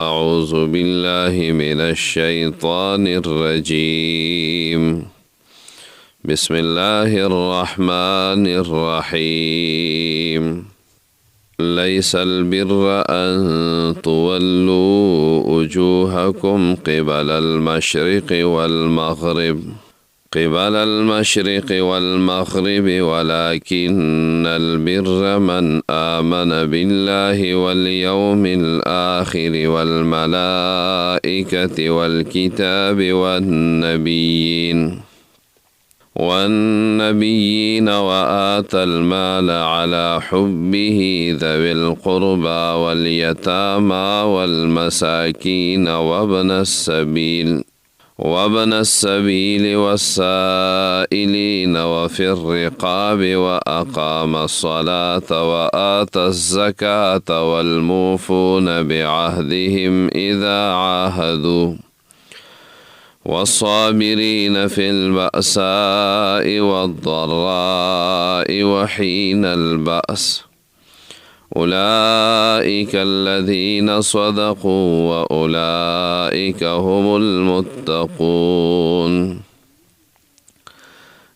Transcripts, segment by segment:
أعوذ بالله من الشيطان الرجيم بسم الله الرحمن الرحيم ليس البر أن تولوا وجوهكم قبل المشرق والمغرب ولكن البر من آمن بالله واليوم الآخر والملائكة والكتاب والنبيين وآتى المال على حبه ذوي القربى واليتامى والمساكين وابن السبيل والسائلين وفي الرقاب وأقام الصلاة وآتى الزكاة والموفون بعهدهم إذا عاهدوا والصابرين في البأساء والضراء وحين البأس أولئك الذين صدقوا وأولئك هم المتقون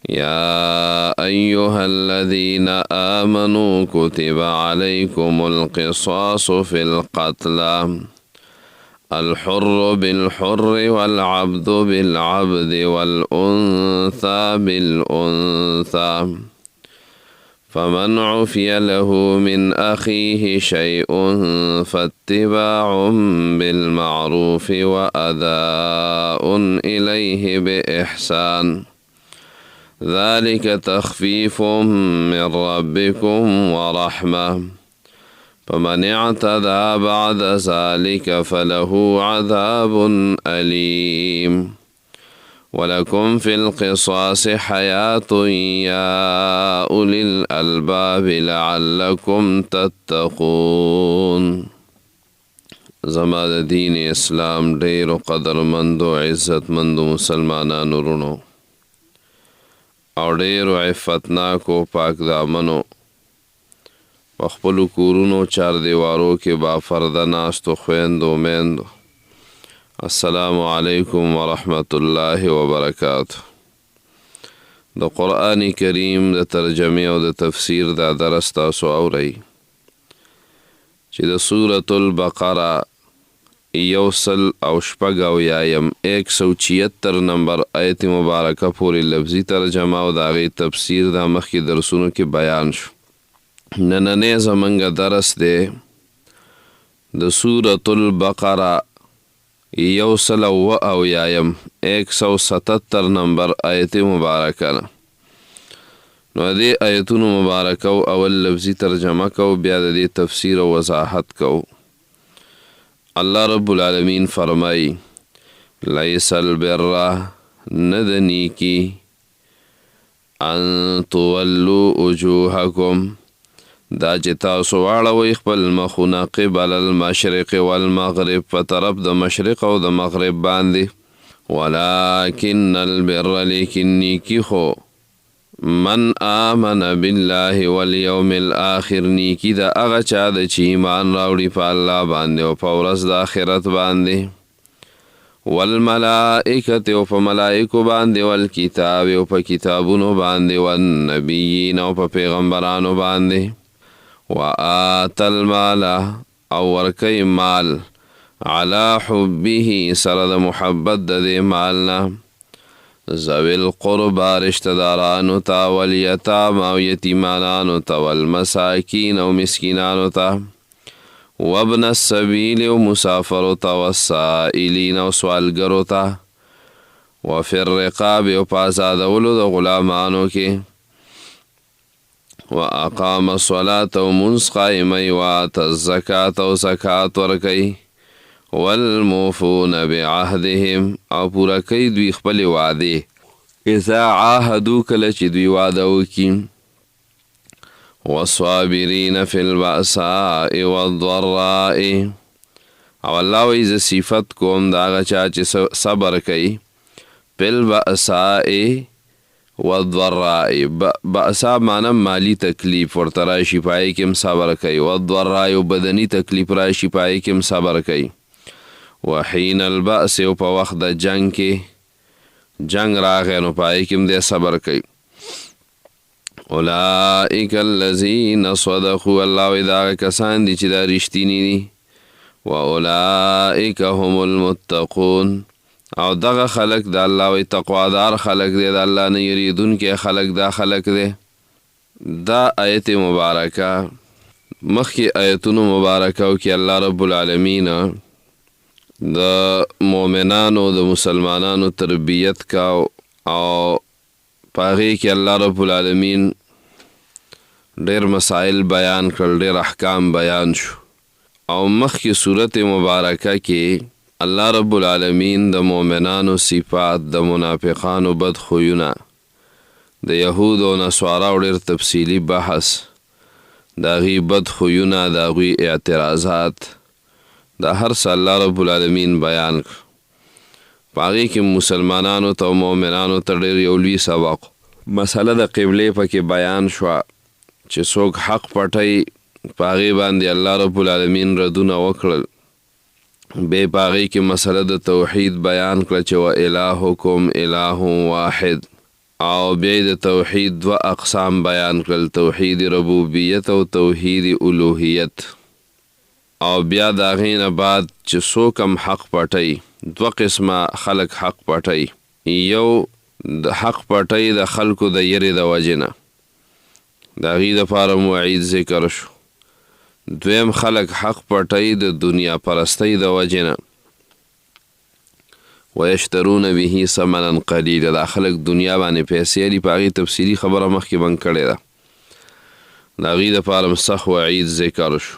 يا أيها الذين آمنوا كتب عليكم القصاص في القتلى الحر بالحر والعبد بالعبد والأنثى بالأنثى فمن عفي له من أخيه شيء فاتباع بالمعروف وأداء إليه بإحسان ذلك تخفيف من ربكم ورحمة فمن اعتدى بعد ذلك فله عذاب أليم ولكم في القصاص حياة يا أولي الألباب لعلكم تتقون. زما د دین اسلام ډیرو قدرمندو عزتمندو مسلمانانو ورونو او ډیرو عفتناکو پاک دامنو په خپلو کورونو چار دیوارو کې با فرده ناستو خویندو میندو السلام علیکم ورحمت الله وبرکاته. د قرآن کریم د ترجمه او د تفسیر دا درس تاسو اورئ چې د سورة البقره 176 نمبر آیت مبارکه پورې لفظي ترجمه او د هغې تفسیر دا مخکې درسونو کې بیان شو. نننی زمونږ درس دی د سورة البقره 177 نمبر آیت مبارکه نه. نو دې آیتونو مبارکه او اول لفظي ترجمه کو بیا د دې تفسیر او وضاحت کو. الله رب العالمین فرمای لیس البر ند نیکی ان تولوا وجوهکم دا چې تاسو واړوئ خپل مخونه قبل المشرق والمغرب په طرف د مشرق او د مغرب باندې ولكن البر لیکن نیکی خو من آمن بالله والیوم الاخر نیکی دا هغه چا د چې ایمان راوړي په الله باندې او په ورځ د آخرت باندې والملائکة او په ملائکو باندې والکتاب او په کتابونو باندې والنبیین او په پیغمبرانو باندې وآت المال او ورکی مال على حبه سره د محبت د دې مالنا ذوی القربى رشتدارانو ته والیتام او یتیمانانو ته والمساکین او مسکینانو ته وابن السبیل او مسافرو ته والسائلین او سوالګرو ته وفي الرقاب او په آزادولو د غلامانو کې وأقام الصلاة ومنځ قائموي وآتى الزکاة او زکات ورکوي والموفون بعهدهم او پوره کوي دوی خپلې وعدې اذا عاهدوا کله چې دوی وعده وکړي والصابرین فی البأساء والضراء او الله وایي زه صفت کوم د هغه چا چې صبر کوي فی البأساء والضراء بأسا معنی مالی تکلیف ورته راشي پای کې هم صبر کوي والضراء بدني تکلیف راشي پای کې هم صبر کوي وحین البأس او په وخت د جنگ کې جنگ راغی نو په هغې کې هم دی صبر کوي. اولئک الذین صدقوا الله وایي دا هغه کسان دي چې دا رښتیني دي. واولئک هم المتقون او دغه خلق د الله وایي تقوادار خلق دی، د الله نه یریدونکي خلق دا خلق دی. دا آیت مبارکه مخکې آیتونو مبارکو کې الله رب العالمین د مؤمنانو د مسلمانانو تربیت کا او پاغې کې الله رب العالمین ډېر مسائل بیان کړل، ډېر احکام بیان شو. او مخکې صورت مبارکه کې الله رب العالمین د مؤمنانو صفات، د منافقانو بد خویونه، د یهود او نصاراو ډېر تفصیلي بحث، د هغوی بد خویونه، د هغوی اعتراضات، دا هر څه الله رب العالمین بیان کړ. په هغې کې مسلمانانو ته او مؤمنانو ته ډېر یو لوی سبق. مسله د قبلې پکې بیان شوه چې څوک حق پټوي، په هغې باندې الله رب العالمین ردونه وکړل. بیا په هغې کې مسله د توحید بیان کړه چې وإلهکم اله واحد، او بیا د توحید دوه اقسام بیان کړل، توحید ربوبیت او توحید الوهیت. او بیا د هغې نه بعد چې څوک هم حق پټوي، دوه قسمه خلک حق پټوي. یو د حق پټوي د خلکو د یرې د وجې نه، د هغې دپاره وعید ذکر شو. دویم خلک حق پټوي د دنیا پرستۍ د وجې نه، ویشترون به ثمنا قلیلا، دا خلک دنیا باندې پیسې لري. په هغې تفصیلي خبره مخکې بند کړې ده، د هغې دپاره هم سخت وعید ذکر شو.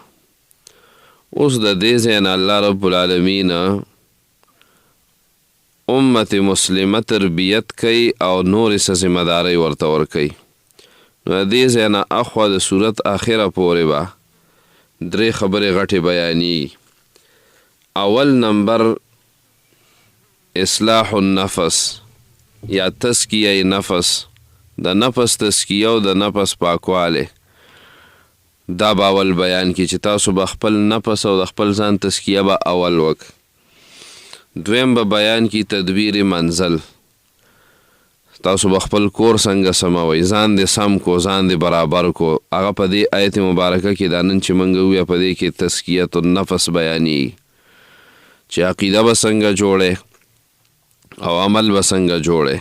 اوس د دې ځای نه الله رب العالمین امت مسلمه تربیت کوي او نورې څه ذمهدارۍ ورته ورکوي. نو د دې ځای نه اخوا د صورت آخره پورې به درې خبرې غټې بیانېږي. اول نمبر اصلاح النفس یا تزکیه نفس، د نفس تزکیه او د نفس پاکوالی. دا به اول بیان کی چې تاسو به خپل نفس او د خپل ځان تزکیه به اول وک. دویم به بیان کی تدبیر منزل، تاسو به خپل کور څنګه سموئ، ځان دې سم کو، ځان دې برابر کو. هغه په دې آیت مبارکه کې دا نن چې موږ ووایو په دې کې تزکیه النفس بیانېږي چې عقیده به څنګه جوړې او عمل به څنګه جوړې،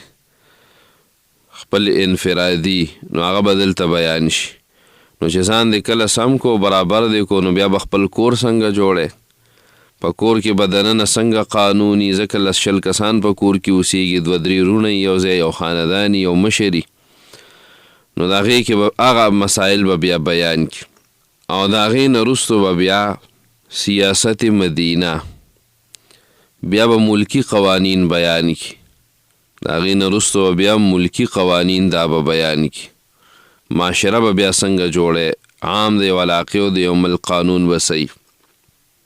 خپل انفرادي، نو هغه به دلته بیان شي. نو چې ځان دې کله سم کو، برابر دې کو، نو بیا به خپل کور څنګه جوړې، په کور کې به دننه څنګه قانوني، ځکه لس شل کسان په کور کې اوسېږي، دوه درې وروڼه یو ځای، یو خاندان، یو مشري. نو د هغې کې به هغه مسایل به بیا بیان کړي. او د هغې نه وروستو به بیا سیاست مدینه، بیا به ملکي قوانین بیان کړي. د هغې نه وروستو به بیا ملکي قوانین دا به بیان کړي، معاشره به بیا څنګه جوړې، عام د یو علاقې او د یو ملک قانون به صحیح.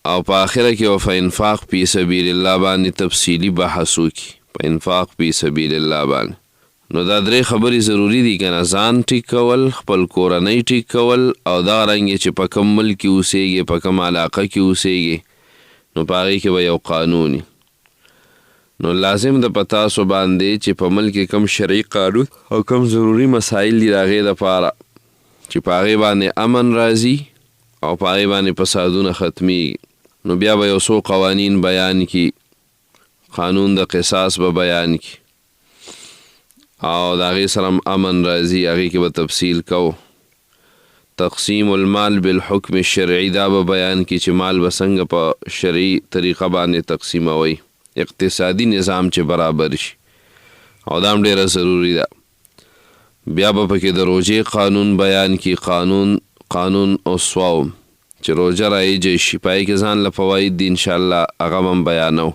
او په آخره کې به په انفاق فی سبیل الله باندې تفصیلي بحث وکړي، په انفاق فی سبیل الله باندې. نو دا درې خبرې ضروري دي که نه، ځان ټیک کول، خپل کورنۍ ټیک کول، او دا رنګې چې په کوم ملک کې اوسېږي، په کوم علاقه کې اوسېږي، نو په هغې کې به یو قانوني. نو لازم د په تاسو باندې چې په ملک کې کم شرعي قانون او کم ضروري مسایل دي د هغې دپاره چې په هغې باندې امن راځي او په هغې باندې فسادونه ختمیږي. نو بیا به یو څو قوانین بیان کی، قانون د قصاص به بیان کی، او د هغې سره امن راځي، هغې کې به تفصیل کو. تقسیم المال بالحکم الشرعي، دا به بیان کی چې مال به څنګه په شرعي طریقه باندې تقسیموئ، اقتصادي نظام چې برابر شي، او دا هم ډېره ضروري ده. بیا به پکې د روژې قانون بیان کی، قانون او صوم چې روژه رایجه شي، په هغې کې ځان له فواید دي انشاءالله هغه هم بیانو.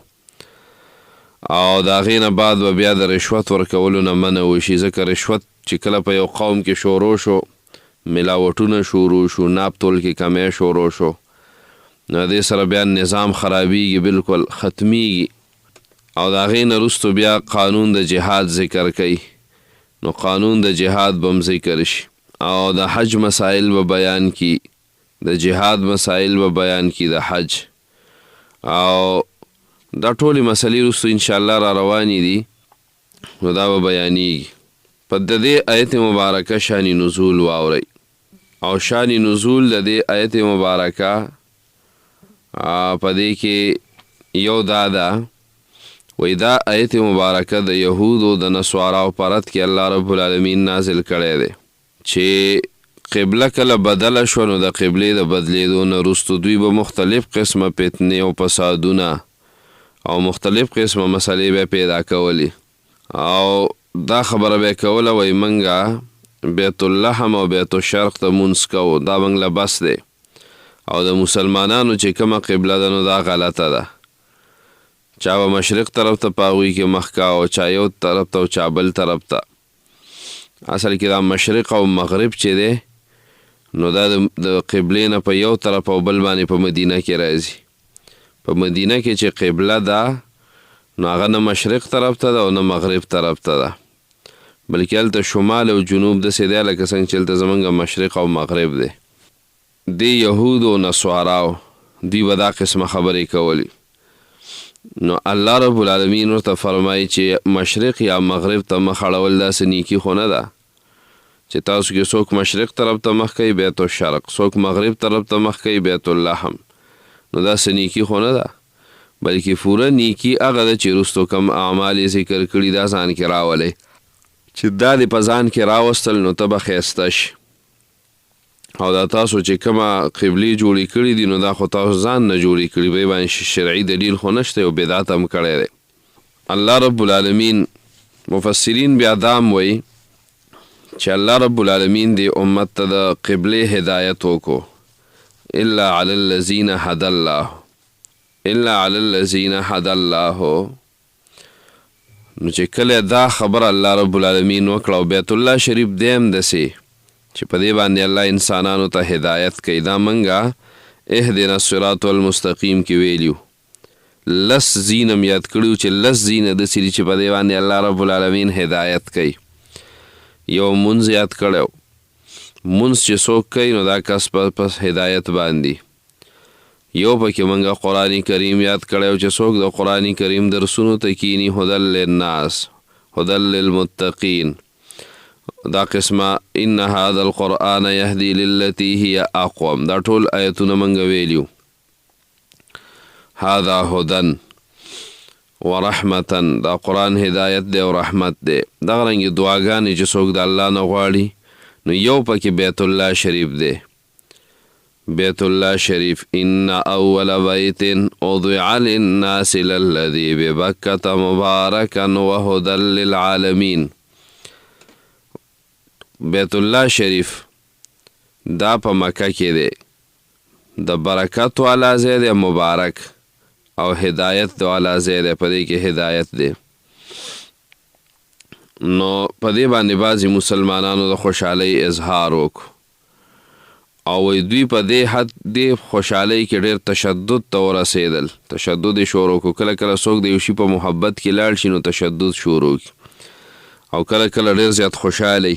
او د هغې نه بعد به بیا د رشوت ورکولو نه منع وشي، ځکه رشوت چې کله په یو قوم کې شروع شو، ملاوټونه شروع شو، ناب تول کې کمی شروع شو، نو دې سره بیا نظام خرابیږي، بالکل ختمیږي. او د هغې نه وروستو بیا قانون د جهاد ذکر کوي، نو قانون د جهاد به هم ذکر شي، او د حج مسائل به بیان کی، د جهاد مسائل به بیان کی، د حج، او دا ټولې مسلې وروسته انشاءالله را روانې دي، نو دا به بیانیږي. په د دې آیت مبارکه شان نزول واورئ، او شان نزول د دې آیت مبارکه په دې کې یو دا ده، وی دا آیت مبارکه د یهودو د نصاراو په رد کې الله رب العالمین نازل کړی دی چې قبله کله بدله شوه نو د قبلې د بدلېدو نه وروسته دوی به مختلف قسمه فتنې او فسادونه او مختلف قسمه مسلې به پیدا کولې، او دا خبره به یې کوله وی منګه بیت اللحم او بیت الشرق ته مونځ کوو، دا موږ له بس دی، او د مسلمانانو چې کومه قبله ده نو دا غلطه ده. چا به مشرق طرف ته په هغوی کې مخ کا، او چا یو طرف ته او چا بل طرف ته. اصل کې دا مشرق او مغرب چې دی نو دا د قبلې نه په یو طرف او بل باندې په مدینه کې راځي. په مدینه کې چې قبله ده نو هغه نه مشرق طرف ته ده او نه مغرب طرف ته ده، بلکې هلته شمال او جنوب داسې دی لکه څنګه چې هلته زمونږ مشرق او مغرب دی. دی یهود او نصاراو دوی به دا قسمه خبرې کولی، نو الله رب العالمین ورته فرمایي چې مشرق یا مغرب ته مخ اړول داسې نیکي خو نه ده چې تاسو کې څوک مشرق طرف ته مخ کوي بیت الشرق، څوک مغرب طرف ته مخ کوي بیت اللحم، نو داسې نیکي خو نه ده، بلکې پوره نیکي هغه ده چې وروستو کم اعمال یې ذکر کړي دا ځان کې راولئ، چې دا دې په ځان کې راوستل نو ته به ښایسته شي. او دا تاسو چې کومه قبلې جوړې کړي دي نو دا خو تاسو ځان نه جوړې کړي، به باندې شرعي دلیل خو نشته، او بدعت هم کړی دی. الله رب العالمین مفسرین بیا دا هم وایي چې الله رب العالمین دې امت ته د قبلې هدایت وکړو، الا علی الذین هدی الله، الا علی الذین هدی الله. نو چې کله دا خبر الله رب العالمین وکړه، او بیت الله شریف دی هم داسې چې په دې باندې الله انسانانو ته هدایت کوي. دا منګه اهدنا الصراط المستقیم کې ویلیو، لس زینم یاد کړیو چې لس زینه داسې دي چې په دې باندې الله رب العالمین هدایت کوي. یو منځ یاد کړی، منځ چې څوک کوي نو دا کس پس هدایت باندې. یو پکې منګه قرآن کریم یاد کړی چې څوک د قرآن کریم درسونو ته کینی، هدی للناس هدی للمتقین. دا قسمه ان هذا القرآن یهدی للتی هی اقوم، دا ټول آیتونه منګه ویلیو. هذا هدن ورحمتن، دا قرآن هدایت دی او رحمت دی. دغه رنګې دعاګانې چې څوک د الله نه غواړي نو یو پکې بیت الله شریف دی. بیت الله شریف ان اول بیت وضع للناس للذی ببکة مبارکا وهدى للعالمین. بیت الله شریف دا په مکه کې دی، د برکت والا ځای دی، مبارک او هدایت والا ځای دی، په دې کې هدایت دی. نو په دې باندې بعضې مسلمانانو د خوشحالۍ اظهار وکړو، او دوی په دې حد دې خوشحالۍ کې ډېر تشدد ته ورسېدل، تشدد یې شروع کړو. کله کله څوک د یو شي په محبت کې لاړ شي نو تشدد شروع کړي، او کله کله ډېر زیات خوشحالی.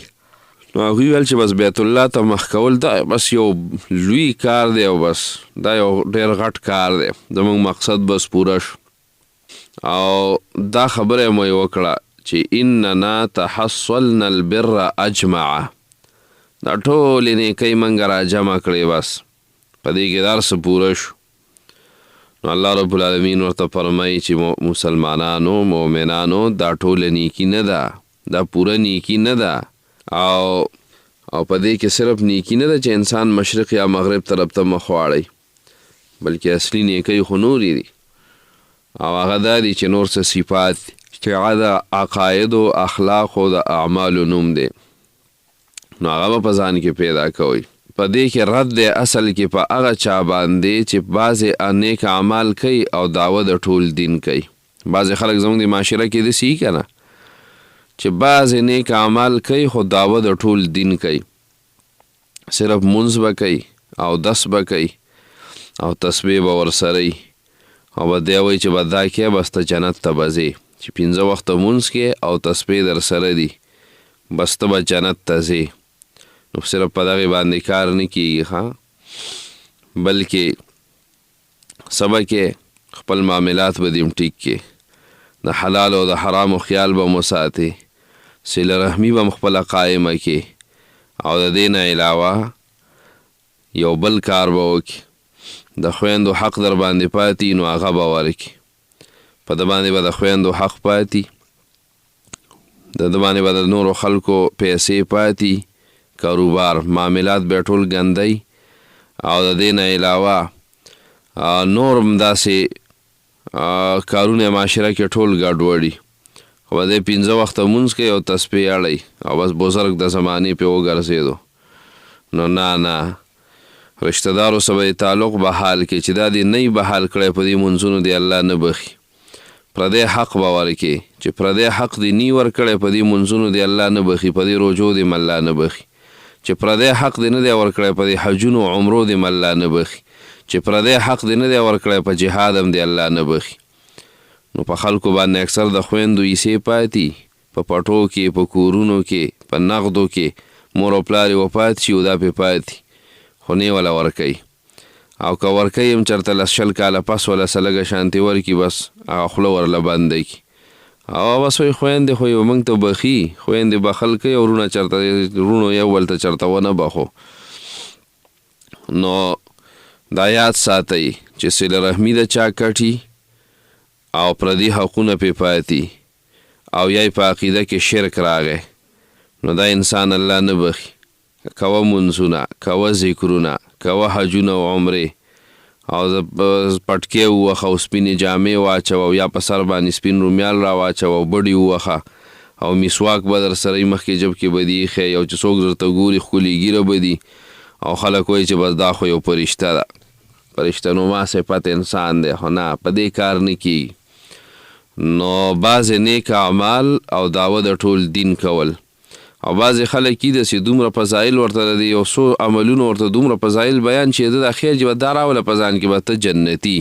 نو هغوی ویل چې بس بیت الله ته مخ کول دا بس یو لوی کار دی، او بس دا یو ډېر غټ کار دی، زموږ مقصد بس پوره شو. او دا خبره مو یې وکړه چې اننا تحصلنا البر اجمعه، دا ټولې نیکۍ موږ را جمع کړې، بس په دې کې دا هر څه پوره شو. نو الله رب العالمین ورته فرمایي چې مسلمانانو مؤمنانو دا ټوله نیکي نه ده، دا پوره نیکي نه ده، او په دې کې صرف نیکي نه ده چې انسان مشرق یا مغرب طرف ته مخ واړی، بلکې اصلي نیکۍ خو نورې دي، او هغه دا دي چې نور څه صفات چې هغه د عقایدو اخلاقو د اعمالو نوم دی، نو هغه به په ځان کې پیدا کوئ. په دې کې رد دی اصل کې په هغه چا باندې چې بعضې نیک اعمال کوي او دعوه د ټول دین کوي. بعضې خلک زموږ د معاشره کې داسې وي که نه چې بعضې نیک اعمال کوي خو دعوه د ټول دین کوي، صرف منځ به کوي او دس به کوي او تسبیح به ورسره وي، او به دی وایي چې به دا کې بس ته جنت ته به ځې، چې 5 وخته منځ کې او تسبیح در سره دي بس ته به جنت ته ځې. نو صرف په دغې باندې کار نه کېږي، بلکې څه به کې خپل معاملات به دې ټیک کې، د حلال او د حرامو خیال به مو ساتي، صله رحمي به م خپله قایمه کې، او د دې نه علاوه یو بل کار به وکړي، د خویندو حق در باندې پاتې نو هغه به ورکړي، په ده باندې به د خویندو حق پاتې، د ده باندې به د نورو خلکو پیسې پاتې، کاروبار معاملات به ټول ګندی، او د دې نه علاوه نور هم داسې کارونه معاشره کې ټول ګډوډي، خو به دی 5 وخته مونځ کوي او تسبیح اړی او بس بزرګ د زمانې پې وګرځېدو. نو نه رشته دارو سره به تعلق بحال کې چې دا دې نه بحال کړی په دې مونځونو دی الله نه بخي، پردی حق به ورکړي چې پردی حق دې نی ورکړی په دې مونځونو دی الله نه بخي، په دې روژو دې الله نه بخي، چې پردی حق دې نه دی ورکړی په دې حجونو او عمرو دې الله نه بخي، چې پردی حق دې نه دی ورکړی په جهاد هم دی الله نه بخي. نو په خلکو باندې اکثر د خویندو حصې پاتې، په پټو کې، په کورونو کې، په نغدو کې، مور او پلار یې وفات شي او دا پې پاتې، خو نه وله ورکوي، او که ورکوي هم چېرته 10 کاله پس وله څه لږه شانتې ورکړي، بس هغه خوله ورله بنده کړي، او بس وایي خویندې خو یو موږ ته بخي، خویندې بخل کوي او وروڼه چېرته وروڼو یو بل ته چېرته ونه بخو. نو دا یاد ساتئ چې صله رحمي د چا کټي او پردي حقونه پې پاتې، او یا په عقیده کې شرک راغی، نو دا انسان الله نه بخي. کوه منځونه، کوه ذکرونه، کوه حجونه او عمرې، او پټکې ووخه او سپینې جامې واچوه، او یا په سر باندې سپین رومیال را واچوه او بډې ووخه، او مسواک به در سره مخکې جب کې به دې ایښی، او چې څوک درته ګوري ښکلې ږیره به دي، او خلک وایي چې بس دا خو یو فرشته ده، فرشته نما صفت انسان دی، خو نه په دې کار نه کېږي. نو بعضې نیک اعمال او دعوه د ټول دین کول، او بعضې خلک کي داسې دومره فضایل ورته د یو څو عملونو ورته دومره فضایل بیان چې د دا خیر چې به دا راوله په ځان کې به ته جنتي.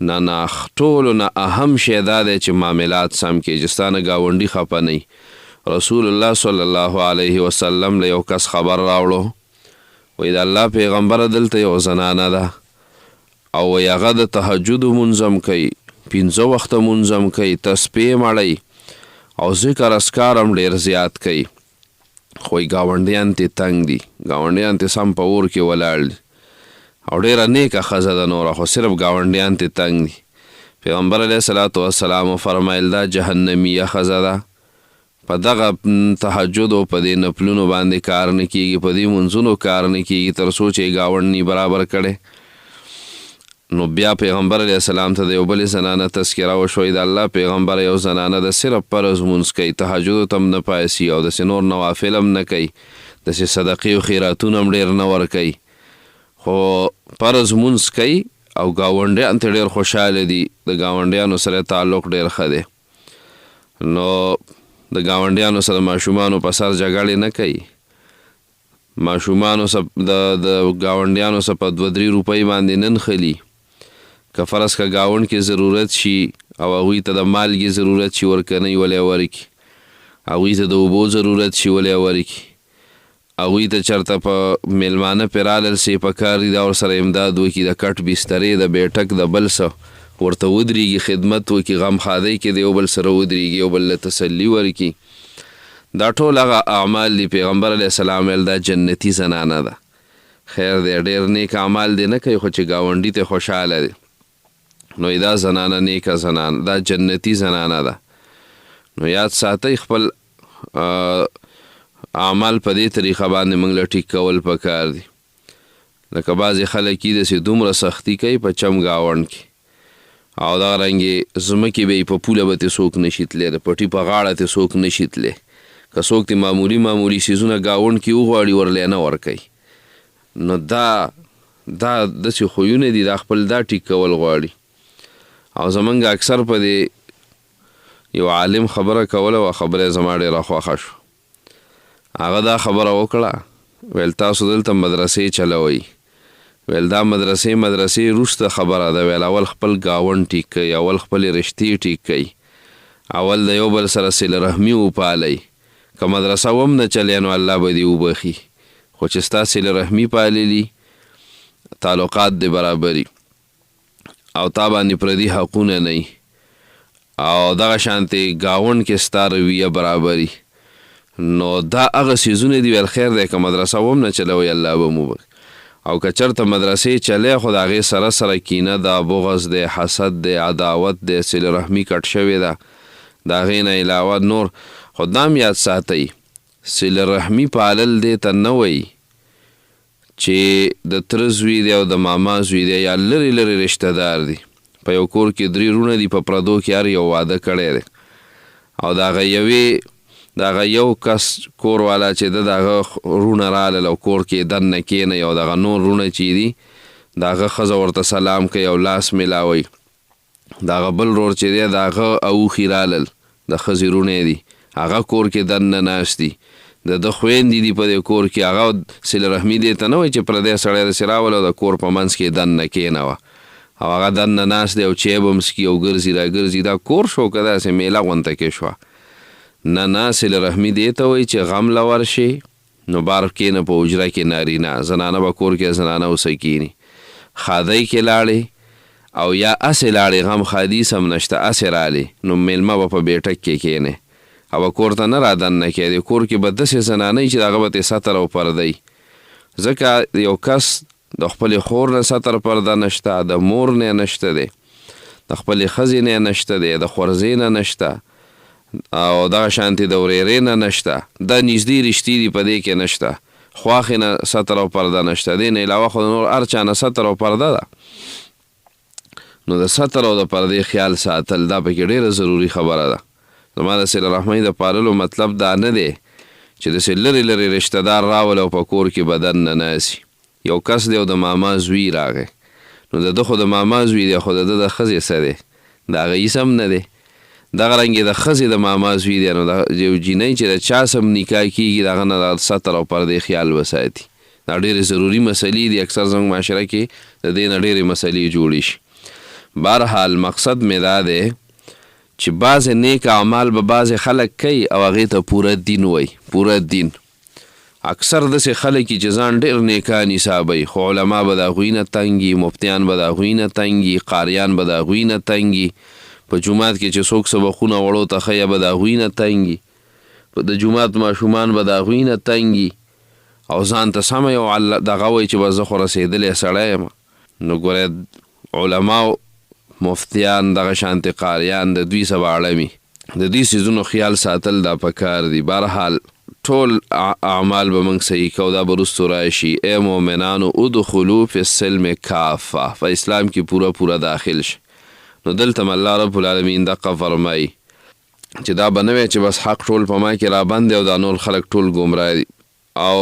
نه ټولو نه اهم شی دا دی چې معاملات سم کړي، چې ستا نه ګاونډي خفه نه. رسول الله صلی الله علیه وسلم له یو کس خبر راوړو، وایي د الله پیغمبره دلته یو زنانه ده، او وایي هغه د تهجدو منظم کوي، 5 وخته منظم کوي، تسبیح مړی او ذکر اسکار هم ډېر زیات کوي، خو ګاونډیان ترې تنګ دي، ګاونډیان ترې سم په اور کې ولاړ دي، او ډېره نیکه ښځه ده نوره، خو صرف ګاونډیان ترې تنګ دي. پیغمبر علیه صلات وسلام فرمیل دا جهنمیه ښځه ده، په دغه تهجد او په دې نفلونو باندې کار نه کېږي، په دې منځونو کار نه کېږي تر څو چې ګاونډ نی برابر کړی. نو بیا پیغمبر علیه السلام ته د یو بلې زنانه تذکره وشوی، د الله پیغمبر یو زنانه د صرف فرض مونځ کوي، تهجدو ته هم نه پایسي، او داسې نور نوافل هم نه کوي، داسې صدقې او خیراتونه هم ډېر نه ورکوي، خو فرض مونځ کوي او ګاونډیان ته ډېر خوشحاله دي، د ګاونډیانو سره تعلق ډېر ښه دی. نو د ګاونډیانو سره ماشومانو په سر جګړې نه کوي، ماشومانو سره د ګاونډیانو سره په 2-3 روپۍ باندې نن خلي، که فرض که ګاونډ کې ضرورت شي او هغوی ته د مالګې ضرورت شي ورکنۍ ولی ورکړي، هغوی ته د اوبو ضرورت شي ولی ورکړي، هغوی ته چېرته په میلمانه پرې رالل سي پکار دي دا ورسره امداد وکړي، د کټ بسترې د بیټک د بل څه ورته ودرېږي، خدمت وکړي، غمخادۍ کې د یو بل سره ودرېږي، یو بل له تسلي ورکړي. دا ټول هغه اعمال دي. پیغمبر علیه السلام ویل دا جنتي زنانه ده. خیر دی ډېر نیک اعمال دی نه کوي، خو چې ګاونډي ته خوشحاله دی، نو دا زنانه نیکه زنانه، دا جنتي زنانه ده. نو یاد ساتئ خپل اعمال په دې طریقه باندې موږ له ټیک کول پکار دي. لکه بعضې خلک یې داسې دومره سختي کوي په چم ګاونډ کې، او دغه رنګې ځمکې به یې په پوله به ترې څوک نشي تللی، د پټي په غاړه ترې څوک نشي تللی، که څوک ترې معمولي څیزونه ګاونډ کې وغواړي ورلی نه ورکوي. نو دا داسې خویونه دي، دا خپل دا ټیک کول غواړي. او زمونږ اکثر په دې یو عالم خبره کوله وه، خبره زما ډېره خوښه شو. هغه دا خبره وکړه، ویل تاسو دلته مدرسې چلوئ، ویل دا مدرسې وروسته خبره ده، ویل اول خپل ګاونډ ټیک کوئ، اول خپلې رشتې ټیک کوئ، اول د یو بل سره صله رحمي وپالئ. که مدرسه هم نه چلی نو الله به دې وبخي، خو چې ستا صله رحمي پاللي تعلقات دې برابري، او تا باندې پردي حقونه نه او دغه شانتې ګاونډ کې ستا رویه برابري نو دا هغه څیزونه دي ویل خیر دی که مدرسه هم نه چلوئ الله به مو او که چېرته مدرسې چلی خو د هغې سره سره کینه ده بغض دی حسد دی عداوت دی صله رحمي کټ شوې ده د هغې نه علاوه نور خو دا هم یاد ساتئ صله رحمي پالل دې ته نه وایي چې د تره زوی دی او د ماما زوی دی یا لرې لرې رشته دار دي په یو کور کې 3 رونه دي په پردو کې هر یو واده کړی دی او د هغه یو کس کور والا چې د هغه رونه راغلل او کور کې دننه کښېنئ او دغه نور رونه چې دي د هغه ښځه ورته سلام کوي او لاس میلاوئ د هغه بل رور چې دی د هغه اوښي رالل د ښځې رونې دي هغه کور کې دننه ناست دي د خویندې دي په دې کور کې هغه صله رحمي دې ته نه وایي چې پردی سړی داسې راول او د کور په منځ کې دننه کښېنوه او هغه دننه ناست دی او چای به هم څکي او ګرځي راګرځي دا کور شو که داسې میله غونته کې شوه نه صله رحمي دې ته وایي چې غم له ورشي نو بار کښېنه په حجره کې نارینه زنانه به کور کې زنانه اوسه کښېني خادۍ کې لاړې او یا اسې لاړې غم خادیس هم نشته اسې رالې نو میلمه به په بیټک کې کښېنې او کور ته نه رادننه کېدې کور کې به داسې زنانه چې د هغه به ترې ستر او پردی ځکه یو کس د خپلې خور نه ستر پرده نشته د مور نه نشته دی د خپلې ښځې نه نشته دی د خورزې نه نشته او دغه شانتې د ورېرې نه نشته دا نږدې رشتې دي په دې کې نشته خواښې نه ستر او پرده نشته دې نه علاوه خو د نور هر چا نه ستر او پرده ده نو د ستر او د پردې خیال ساتل دا پکې ډېره ضروري خبره ده زما د صله رحمۍ د پاللو مطلب دا نه دی چې داسې لرې لرې رشته دار راول او په کور کې بدن نه ناسي یو کس دی او د ماما زوی راغی نو د ده خو د ماما زوی دی خو د ده د ښځې څه دی د هغه هېڅ هم نه دی دغه رنګې د ښځې د ماما زوی دی نو د یو جینۍ چې د چا سم نکاح کېږي د هغه نه د ستر او پردې خیال وساتي دا ډېرې ضروري مسلې دي اکثر زموږ معاشره کې د دې نه ډېرې مسلې جوړې شي بهرحال مقصد مې دا دی چې بعضې نیک اعمال به بعضې خلک کوي او هغې ته پوره دین وایي پوره دین اکثر داسې خلک چې ځان ډېر نیکان حسابوي خو علما به د هغوی نه تنګي مفتیان به د هغوی نه تنګي قاریان به د هغوی نه تنګي په جومات کې چې څوک سبقونه وړو ته ښیه به د هغوی نه تنګي په د جومات ماشومان به د هغوی نه تنګي او ځان ته سمه یو دغه وایي چې بس زه خو رسېدلی سړی یم نو ګورئ علماو مفتیان دغه شانتې قاریان د دوی څه به اړمي د دوی څیزونو خیال ساتل دا پکار دي بهرحال ټول اعمال به موږ صحیح کوو دا به وروستو راشي ای مؤمنانو ادخلو فی السلم کافه په اسلام کې پوره داخل شي نو دلته م الله رب العالمین دقه فرمایي چې دا به نه وی چې بس حق ټول په ما کې رابند دی او دا نور خلک ټول ګمراه دي او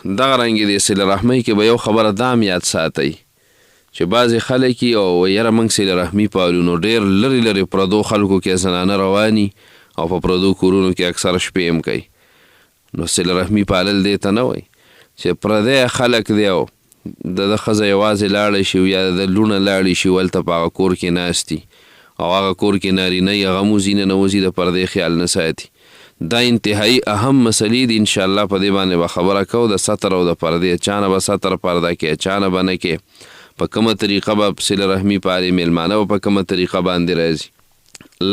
دغه رنګې د صله رحمۍ کې به یو خبره دا هم یاد ساتئ چې بعضې خلک یې او یاره موږ صله رحمي پالو نو ډېر لرې لرې پردو خلکو کې زنانه رواني او په پردو کورونو کې اکثر شپې هم کوي نو صله رحمي پالل دې ته نه وایي چې پردی خلک دی او د ښځه یوازې لاړه شي یا د لونه لاړې شي ولته په هغه کور کې ناست دي او هغه کور کې نارینه یې هغه موځي نه نوځي د پردې خیال نه ساتي دا انتهایی اهم مسلې دي انشاءالله په دې باندې به خبره کوو د ستر او د پردې چا نه به ستر پرده کې چا نه به نه کې په کومه طریقه به صله رحمي پالې میلمانه به په کومه طریقه باندې راځي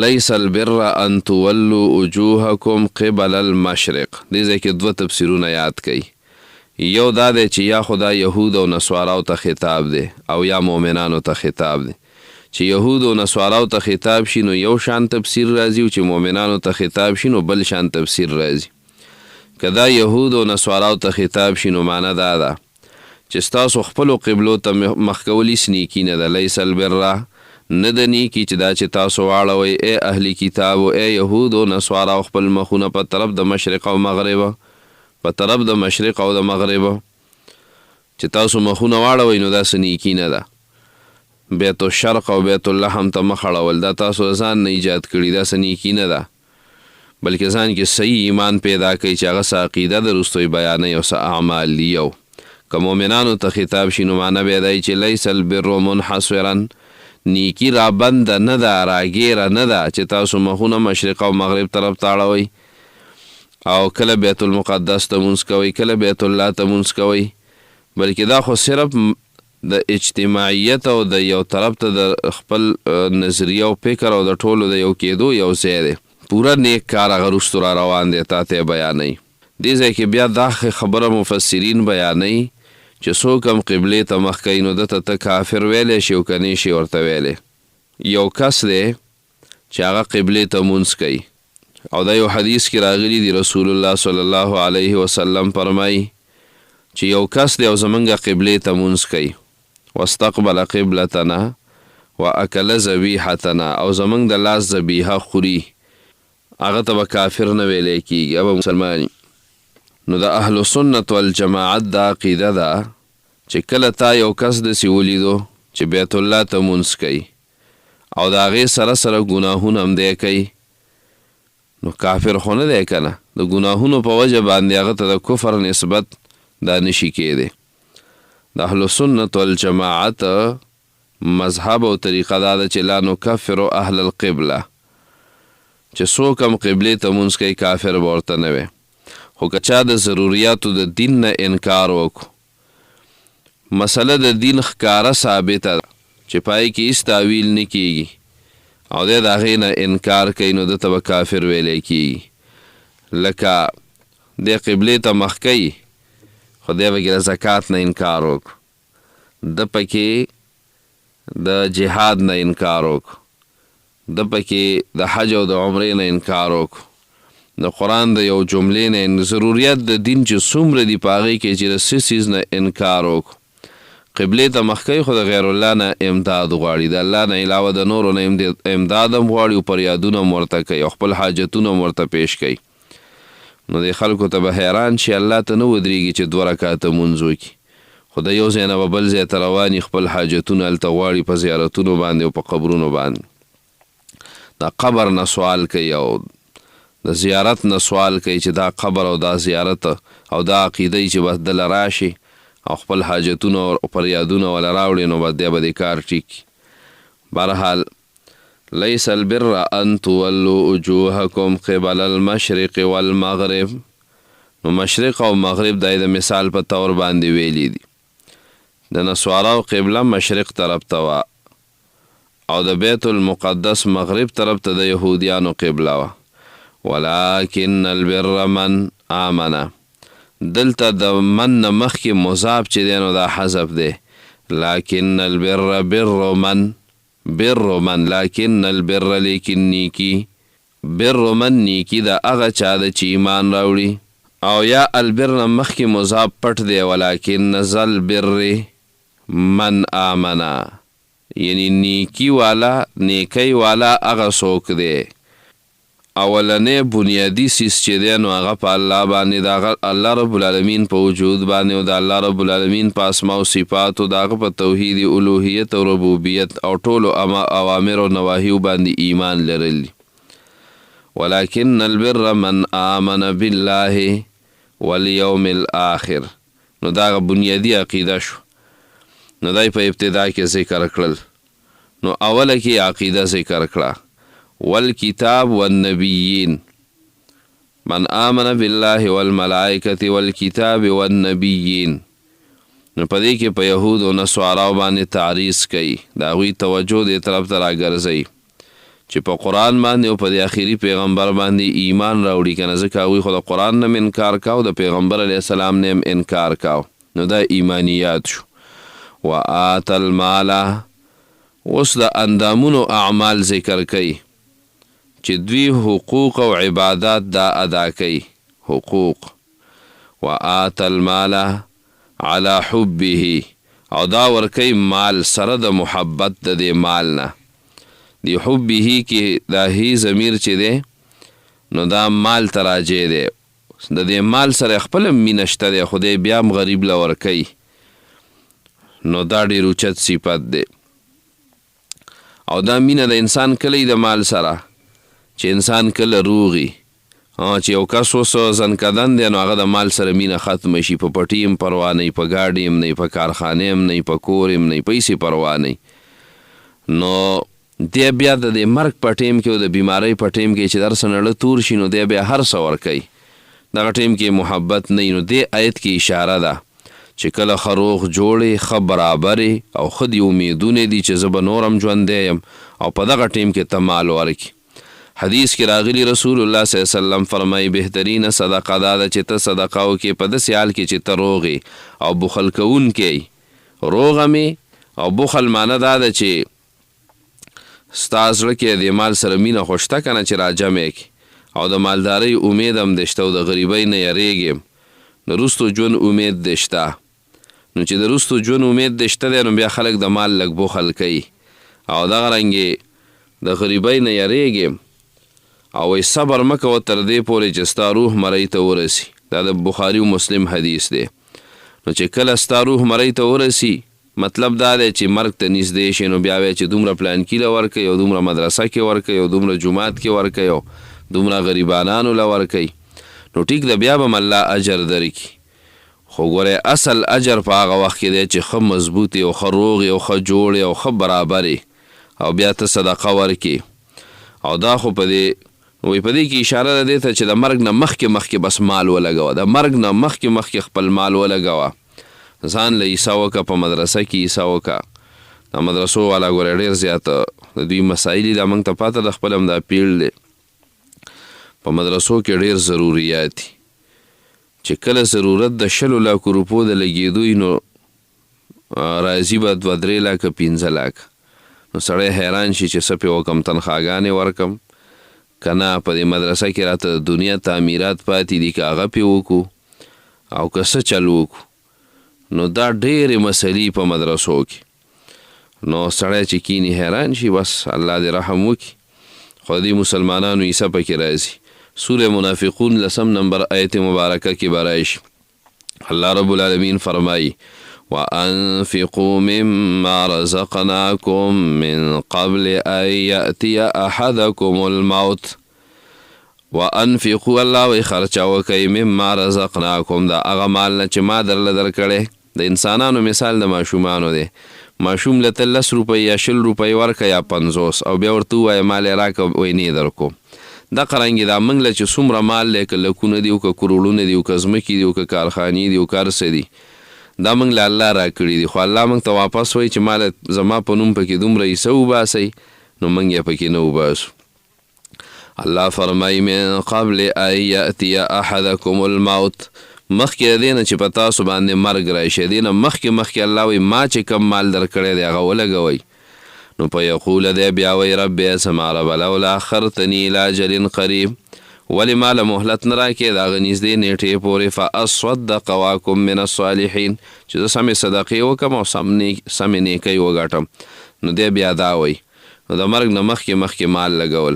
لیس البر ان تولوا وجوهکم قبل المشرق دې ځای کې 2 تفسیرونه یاد کړئ یو دا دی چې یا خدا یهود او نصاراو ته خطاب دی او یا مؤمنانو ته خطاب دی چې یهود او نصاراو ته خطاب شي نو یو شان تفسیر راځي او چې مؤمنانو ته خطاب شي نو بل شان تفسیر راځي که دا یهود او نصاراو ته خطاب شي نو معنی دا ده چې ستاسو خپلو قبلو ته مخ کول هېڅ نیکي نه ده لیس البر نه د نیکي چې دا چې تاسو واړوئ ای اهلي کتابو ای یهودو نصاراو خپل مخونه په طرف د مشرق او مغربه په طرف د مشرق او د مغربه چې تاسو مخونه واړوئ نو داسې نیکي نه ده بیت الشرق او بیت اللحم ته مخ اړول دا تاسو ځان نه ایجاد کړي داسې نیکي نه ده بلکې ځان کې صحیح ایمان پیدا کوي چې هغه څه عقیده د وروستوی بیانوي او څه اعمال دي یو که مؤمنانو ته خطاب شي نو معنی به دی چې لیس البر منحصرا نیکی را بند نه ده راګیره نه ده چې تاسو مخونه مشرق او مغرب طرف ته اړوئ او کله بیت المقدس ته مونځ کوئ کله بیت الله ته مونځ کوئ بلکې دا خو صرف د اجتماعیت او د یو طرف ته د خپل نظریه او فکر او د ټولو د یو کېدو یو ځای دی. پوره نیک کار هغه وروستو را روان دی، تا ته بیانوي. دې ځای کې بیا دا خبره مفسرین بیانوي چې څوک هم قبلې ته مخ کوي نو دته ته کافر ویلی شي او که نه شي ورته ویلی. یو کس دی چې هغه قبلې ته مونځ کوي او دا یو حدیث کې راغلی دی، رسول الله صلی الله علیه وسلم فرمایي چې یو کس دی او زمونږ قبلې ته مونځ کوي، واستقبل قبلتنا واکل ذبیحتنا، او زمونږ د لاس ذبیحه خوري، هغه ته به کافر نه ویلی کېږي، هغه به مسلمان. نو د اهل سنت والجماعت دا عقیده ده چې کله تا یو کس داسې ولیدو چې بیت الله ته مونځ کوي او د هغې سره سره ګناهونه هم دی کوي، نو کافر خو نه دی که نه، د ګناهونو په وجه باندې هغه ته د کفر نسبت دا نشي کېدی. د اهل سنت والجماعت مذهب او طریقه دا ده چې لا نکفر اهل القبله، چې څوک هم قبلې ته مونځ کوي کافر به ورته نه وی. خو که چا د ضروریاتو د دین نه انکار وکړو، مسله د دین ښکاره ثابته ده چې پای کې هېڅ تاویل نه کېږي او دی د هغې نه انکار کوي، نو دته به کافر ویلی کېږي. لکه دی قبلې ته مخ کوي خو دی پکې د زکات نه انکار وکړو، ده پکې د جهاد نه انکار وکړو، ده پکې د حج او د عمرې نه انکار وکړو، د قرآن د یو جملې نه، ضروریات د دین چې څومره دي په هغې کې چې د څه څیز نه انکار وکړو. قبلې ته مخ کوي خو د غیر الله نه امداد غواړي، د الله نه علاوه د نورو نه امداد هم غواړي او پریادونه هم ورته کوي او خپل حاجتونه هم ورته پیش کوي. نو د خلکو ته به حیران شي الله ته نه ودرېږي چې 2 رکعته مونځ وکړي، خو د یو ځای نه به بل ځای ته رواني خپل حاجتونه هلته غواړي په زیارتونو باندې او په قبرونو باندې. د قبر نه سوال کوي او د زیارت نه سوال کوي چې دا قبر او دا زیارت او دا عقیده چې بس دله راشي او خپل حاجتونه او پریادونه ولا راوړي نو بس دی به د کار ټیک. برحال لیس البر ان تولوا وجوهکم قبل المشرق والمغرب، نو مشرق او مغرب دا د مثال په طور باندې ویلی دي. د نصاراو قبله مشرق طرف ته وه او د بیت المقدس مغرب طرف ته د یهودیانو قبله وه. ولکن البر من آمنه، دلته د من نه مخکې مضاف چې دی نو دا حذف دی، لکن البر بر من لکن البر لیکن نیکی، بر من نیکی د هغه چا ده چې ایمان راوړي، او یا البر نه مخکې مضاف پټ دی، ولکن ذل بر من آمنه، یعنی نیکی والا نیکی والا هغه څوک دی. اولنې بنیادی سیس چې دی نو هغه په الله باندې د الله رب العالمین په وجود باندې او د الله رب العالمین په اسماء او صفاتو د هغه په توحید الوهیت او ربوبیت او ټولو اوامر او نواهیو باندې ایمان لرل. ولکن البر من آمن بالله والیوم الاخر، نو دا بنیادی عقیده شو، نو دای په ابتدا کې ذکر کړل. نو اوله کې عقیده ذکر کړه، والکتاب والنبیین، من آمن بالله والملائکة والکتاب والنبیین. نو په دې کې په یهود او نصاراو باندې تعریض کوي، د هغوی توجه دې طرف ته راګرځوي چې په قرآن باندې او په د آخري پیغمبر باندې ایمان راوړي که نه، ځکه هغوی خو د قرآن نه انکار کاو، د پیغمبر علیه السلام نه هم انکار کاو، نو دا ایمانیات شو. وآت المال، اوس د اندامونو اعمال ذکر کوي چې دوی حقوق او عبادات دا ادا کوي، حقوق. وآت المال علی حبه، او دا ورکوي مال سره د محبت د دې مال نه. دی حبه کې دا هی ضمیر چې دی نو دا مال ته راجع دی، د دې مال سره خپل مینه شته دی، خدای بیا هم غریب له ورکوي، نو دا ډېر اوچت صفت دی. او دا مینه د انسان کله د مال سره چې انسان کله روغي، چې یو کس اوس زنکدن دی نو هغه د مال سره مینه ختمه شي، په پټي هم پروا نه، په ګاډي هم نه، په کارخانې هم نه، په کور هم نه، پیسې پروا نه، نو دی بیا د دې مرګ په ټیم کې او د بیمارۍ په ټیم کې چې در څه نړه تور شي نو دی بیا هر څه ورکوي، دغه ټیم کې محبت نه. نو دې آیت کې اشاره ده چې کله ښه روغ جوړې، ښه برابرې او ښه دې امیدونه دي چې زه به نورم ژوندی یم او په دغه ټیم کې ته مال ورکړي. حدیث کې راغلی رسول الله صلی الله علیه وسلم فرمایي بهترینه صدقه دا ده چې ته صدقه وکړې په داسې حال کې چې ته روغې او بخل کوونکی روغه مې او بخل معنی دا ده چې ستا زړه کې د مال سره مینه خو شته که نه چې راجمع کړي او د مالدارۍ امید هم دې شته او د غریبۍ نه یریږې د وروستو ژوند امید دې شته. نو چې د وروستو ژوند امید دې شته دی نو بیا خلک د مال لږ بخل کوي او دغه رنګې د غریبۍ نه یریږې او وایي صبر مه کوه تر دې پورې چې ستا روح مرۍ ته ورسي. دا د بخاري و مسلم حدیث دی. نو چې کله ستا روح مرۍ ته ورسي مطلب دا دی چې مرګ ته نږدې شي نو بیا وایي چې دومره پلانکي له ورکوي او دومره مدرسه کې ورکوي او دومره جومات کې ورکوي او دومره غریبانانو له ورکوي. نو ټیک ده بیا به م الله اجر درکړي خو ګورئ اصل اجر په هغه وخت کې دی چې ښه مضبوطې او ښه روغې او ښه جوړې او ښه برابرې او بیا ته صدقه ورکړي. او دا خو په دې وایي په دې کې اشاره ده دې ته چې د مرګ نه مخکې بس مال ولګوه، د مرګ نه مخکې خپل مال ولګوه، ځان له عیسه وکړه، په مدرسه کې عیسه وکړه. د مدرسو والا ګوره ډېر زیات د دوی مسایل دي، دا موږ ته پاته د خپل هم دا پیړ دی. په مدرسو کې ډېر ضروریات دي چې کله ضرورت د 100 لکو روپو د لګېدوی نو راځي به 2-3 لکه 15 لکه. نو سړی حیران شي چې څه پې وکم، تنخواګانې ورکم که نه په دې مدرسه کې راته د دنیا تعمیرات پاتې دي که هغه پې وکړو او که څه چل وکړو. نو دا ډېرې مسلې په مدرسو کې. نو سړی چې کینی حیران شي بس الله دې رحم وکړي. خو دې مسلمانانو عیسه پکې راځي. سوره منافقون 10 نمبر آیت مبارکه کې به راشي. الله رب العالمین فرمایي وأنفقوا مما رزقناكم من قبل أن يأتي أحدكم الموت. وأنفقوا الله وی خرچه وکئ مما رزقناكم دا هغه مال نه چې ما درله درکړی. د انسانانو مثال د ماشومانو دی. ماشوم له ته 10 روپۍ یا 20 روپۍ ورکه یا 50 او بیا ورته ووایه مال یې راکړه وایي نه درکو. دغه رنګې دا موږ له چې څومره مال دی که لکونه دي او که کروړونه دي او که ځمکې دي او که کارخانې دي او که هر څه دي دا موږ له الله راکړي دي. خو الله موږ ته واپس وایي چې مال زما په نوم پکې دومره حصه وباسئ نو موږ یې پکې نه وباسو. الله فرمایي من قبل ان یأتي احدکم الموت، مخکې د دې نه چې په تاسو باندې مرګ راشي، دې نه مخکې الله وایي ما چې کم مال درکړی دی هغه ولګوئ. نو په یقول دی بیا وایي رب زما ربه لولا اخرتني الى اجل قریب، ولې ما له مهلت نه راکړې د هغه نږدې نیټې پورې فاصدق واکم من الصالحین، چې زه سمې صدقې وکړم او سمې نیکۍ وګټم. نو دی بیا دا وایي نو د مرګ نه مخکې مال لګول.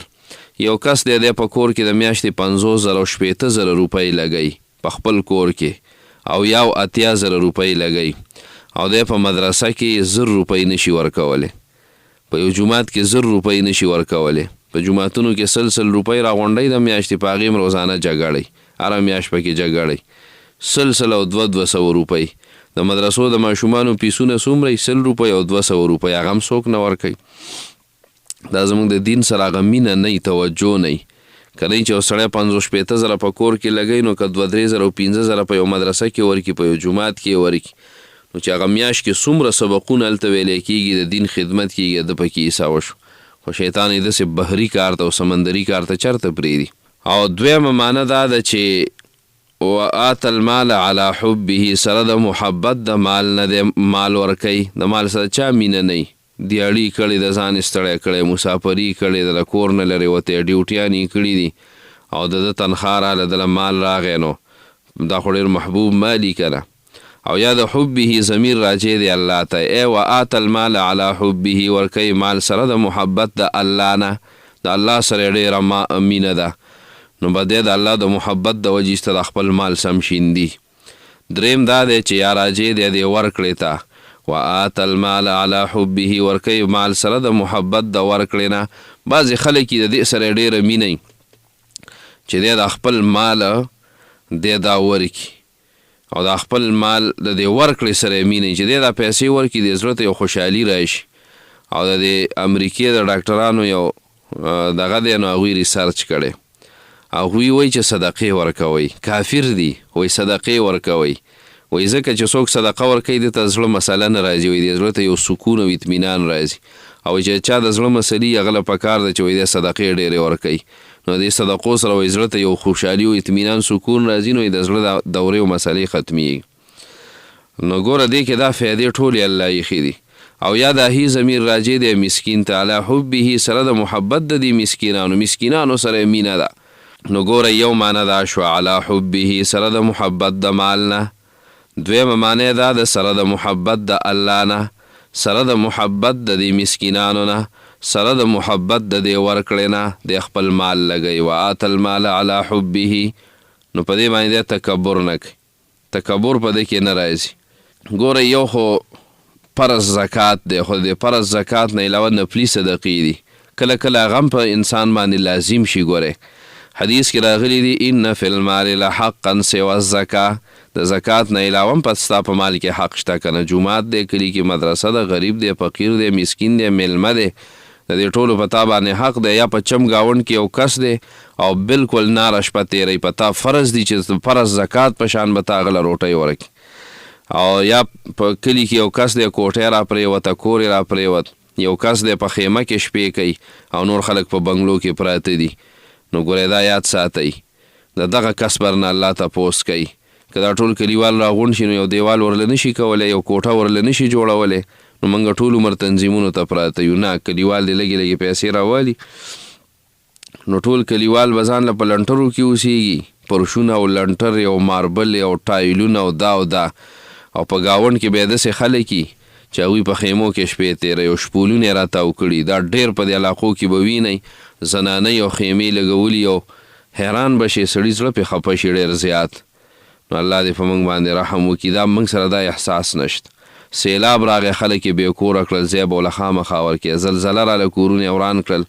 یو کس دی په کور کې د میاشتې 50,000 او 60,000 روپۍ لګوي په خپل کور کې او یا 80,000 روپۍ لګوي او دی په مدرسه کې 1,000 روپۍ نشي ورکولی، په یو جومات کې 1,000 روپۍ نشي ورکولی، په جوماتونو کې 100 روپۍ راغونډئ د میاشتې په هغې هم روزانه جګړئ، هره میاشت پکې جګړئ 100 او 200 روپۍ. د مدرسو د ماشومانو پیسونه څومره 100 روپۍ او 200 روپۍ هغه هم څوک نه ورکوي. دا زموږ د دین سره هغه مینه نه توجه نه وي. که نه چې یو سړی 50-60 زره په کور کې لګوي نو که 2-3 زره او 15 زره په یو مدرسه کې ورکړي، په یو جومات کې ورکړي، نو چې هغه میاشت کې څومره سبقونه هلته ویلی کېږي، د دین خدمت کېږي، د پکې حصه وشو. خو شیطان یې داسې بحري کار ته او سمندري کار ته چېرته پرېږدي. او دویمه معنی دا ده چې وآت المال علی حبه، سره د محبت د مال نه دی مال ورکوي. د مال سره چا مینه نه وي، دیاړي کړی د ځان ستړی کړی، مسافري کړې، د کور نه لرې وتی، ډیوټیان یې کړي دي او د ده تنخوا راله دله مال راغی، نو دا خو ډېر محبوب مالي که نه. او یا د حبه ضمیر راجع دی الله ته. ای وآت المال علی حبه، ورکوي مال سره د محبت د الله نه، د الله سره ډېره مینه ده، نو به دی د الله د محبت د وجې سته د خپل مال سم شیندي. دریم دا دی چې یا راجع دی د ورکړې ته، وآت المال علی حبه، ورکوي مال سره د محبت د ورکړې نه. بعضې خلک د دې سره ډېره مینه وي چې دی د خپل مال دی دا ورکي او د خپل مال د دې ورکړې سره یې مینه چې دی دا پیسې ورکړي، د زړه ته یو خوشحالي راشي. او د دې امریکې د ډاکټرانو یو دغه دی نو هغوی ریسرچ کړی، هغوی وایي چې صدقې ورکوئ، کافر دي وایي صدقې ورکوئ، وایي ځکه چې څوک صدقه ورکوي دې ته زړه مسله نه راځي، وایي دې زړه ته یو سکون او اطمینان راځي. او چې چا د زړه مسلې هغه له پکار ده چې وایي دې صدقې ډېرې ورکوي، نو دې صدقو سره وایي زړه ته یو خوشحالي او اطمینان سکون راځي، نو د زړه دورې او مسلې ختمیږي. نو ګوره دې کې دا فایدې ټولې الله ایښي دي. او یا دا هی ضمیر راجع دی مسکین ته، علی حبه سره د محبت د دې مسکینانو سره مینه ده. نو ګوره یو معنی دا شو علی حبه سره د محبت د مال نه، دویمه معنی دا د سره د محبت د الله نه، سره د محبت د دې مسکینانو نه، سره د محبت د دې ورکړې نه د خپل مال لګوي. وآت المال علی حبه، نو په دې باندې تکبر نه کوي، تکبر په دې کې نه راځي. ګوره یو خو فرض زکات دی، خو د فرض زکات نه علاوه نفلي صدقې دي، کله کله غم په انسان باندې لازم شي. ګوره حدیث کې راغلی دی ان فی المال لحقا سوى الزکا، د زکات نه علاوه هم ستا په مال کې حق شته که نه. جومات دی، کلي کې مدرسه ده، غریب دی، فقیر دی، مسکین دی، میلمه دی، د دې ټولو په تا باندې حق دی. یا په چم ګاونډ کې یو کس دی او بالکل ناره شپه تیری، په تا فرض دی چې فرض زکات په شان به تا هغه له روټۍ ورکړي. او یا په کلي کې یو کس دی کوټۍ را پرېوته، کور یې را پرېوت، یو کس دی په خیمه کې شپې کوي او نور خلک په بنګلو کې پراته دي. نو ګورئ دا یاد ساتئ، د دغه کس بر نه الله تپوس کوي. که دا ټول کلیوال راغونډ شي نو یو دیوال ورله نشي کولی، یو کوټه ورله نشي جوړولی، نو موږ ټول عمر تنظیمونو ته پراته یو. نه، کلیوال دې لږې لږې پیسې راوالي، نو ټول کلیوال به ځان له په لنټرو کې اوسېږي، پرشونه او لنټر او ماربل او ټایلونه او دا او دا. او په ګاونډ کې بیا داسې خلک وي چې هغوی په خیمو کې شپې تېروي او شپولونه یې راتاو کړي. دا ډېر په دې علاقو کې به وینئ، زنانۍ او خیمې لګولي، او حیران به شي، سړي زړه پرې خفه شي ډېر زیات. نو الله دې په موږ باندې رحم وکړي. دا موږ سره دا احساس نشته. سیلاب راغی، خلک یې بې کوره کړل، ځای به له خامخا ورکړې. زلزله راله، کورونه یې وران کړل،